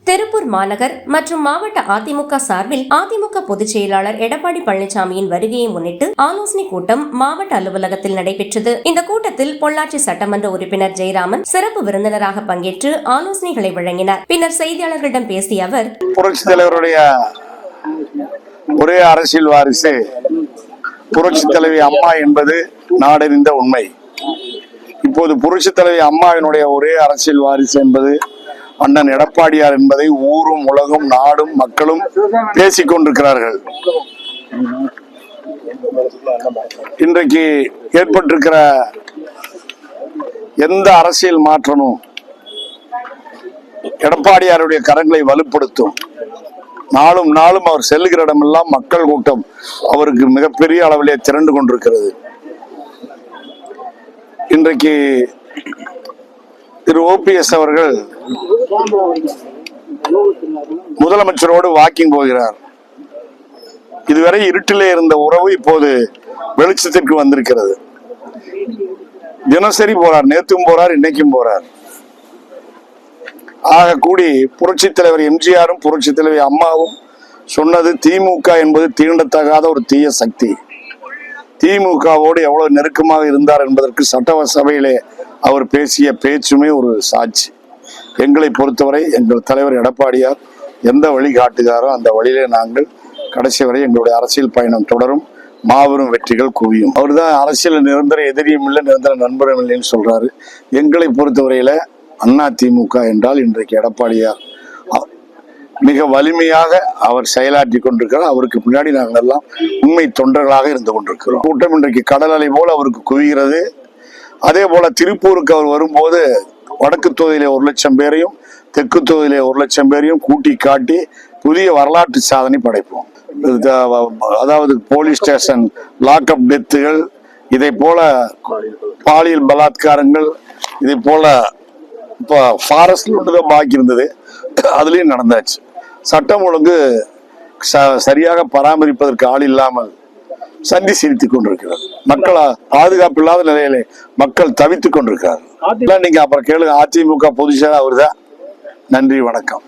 திருப்பூர் மாநகர் மற்றும் மாவட்ட அதிமுக சார்பில் அதிமுக பொதுச் செயலாளர் எடப்பாடி பழனிசாமியின் வருகையை முன்னிட்டு ஆலோசனை கூட்டம் மாவட்ட அலுவலகத்தில் நடைபெற்றது. இந்த கூட்டத்தில் பொள்ளாச்சி சட்டமன்ற உறுப்பினர் ஜெயராமன் சிறப்பு விருந்தினராக பங்கேற்று ஆலோசனைகளை வழங்கினார். பின்னர் செய்தியாளர்களிடம் பேசிய அவர், புரட்சித் தலைவருடைய ஒரே அரசியல் வாரிசு புரட்சித் தலைவி அம்மா என்பது நாடறிந்த உண்மை. இப்போது புரட்சித் தலைவி அம்மாவினுடைய ஒரே அரசியல் வாரிசு என்பது அண்ணன் எடப்பாடியார் என்பதை ஊரும் உலகும் நாடும் மக்களும் பேசிக் கொண்டிருக்கிறார்கள். இன்றைக்கு ஏற்பட்டிருக்கிற எந்த அரசியல் மாற்றமும் எடப்பாடியாருடைய கரங்களை வலுப்படுத்தும். நாளும் நாளும் அவர் செல்லுகிற இடமெல்லாம் மக்கள் கூட்டம் அவருக்கு மிகப்பெரிய அளவிலே திரண்டு கொண்டிருக்கிறது. இன்றைக்கு திரு OPS அவர்கள் முதலமைச்சரோடு வாக்கிங் போகிறார். இதுவரை இருட்டிலே இருந்த உறவு இப்போது வெளிச்சத்திற்கு வந்திருக்கிறது. தினசரி போறார், நேற்றும் போறார், இன்னைக்கும் போறார். ஆக கூடி புரட்சித் தலைவர் எம்ஜிஆரும் புரட்சித் தலைவி அம்மாவும் சொன்னது திமுக என்பது தீண்டத்தகாத ஒரு தீய சக்தி. திமுகவோடு எவ்வளவு நெருக்கமாக இருந்தார் என்பதற்கு சட்டசபையிலே அவர் பேசிய பேச்சுமே ஒரு சாட்சி. எங்களை பொறுத்தவரை எங்கள் தலைவர் எடப்பாடியார் எந்த வழி காட்டுகிறாரோ அந்த வழியிலே நாங்கள் கடைசி வரை எங்களுடைய அரசியல் பயணம் தொடரும். மாபெரும் வெற்றிகள் குவியும். அவர் தான் அரசியல் நிரந்தர எதிரியும் இல்லை, நிரந்தர நண்பரும் இல்லைன்னு சொல்றாரு. எங்களை பொறுத்தவரையில அதிமுக என்றால் இன்றைக்கு எடப்பாடியார் மிக வலிமையாக அவர் செயலாற்றி கொண்டிருக்கிறார். அவருக்கு பின்னாடி நாங்கள் எல்லாம் உண்மை தொண்டர்களாக இருந்து கொண்டிருக்கிறோம். கூட்டம் இன்றைக்கு கடல் அலை போல அவருக்கு குவிகிறது. அதே போல திருப்பூருக்கு அவர் வரும்போது வடக்கு தொகுதியிலே 1 லட்சம் பேரையும் தெற்கு தொகுதியிலே 1 லட்சம் பேரையும் கூட்டி காட்டி புதிய வரலாற்று சாதனை படைப்போம். அதாவது போலீஸ் ஸ்டேஷன் லாக்அப் டெத்துகள், இதை போல பாலியல் பலாத்காரங்கள், இதை போல இப்போ ஃபாரஸ்ட்ல ஒன்றுதான் பாக்கி இருந்தது, அதுலயும் நடந்தாச்சு. சட்டம் ஒழுங்கு சரியாக பராமரிப்பதற்கு ஆள் இல்லாமல் சந்தி சிரித்துக் கொண்டிருக்கிறார். மக்கள் பாதுகாப்பு இல்லாத நிலையிலே மக்கள் தவித்துக் கொண்டிருக்கிறார். நீங்க அப்புறம் கேளுங்க, அதிமுக பொதுச் செயலாளர் அவர்தான். நன்றி, வணக்கம்.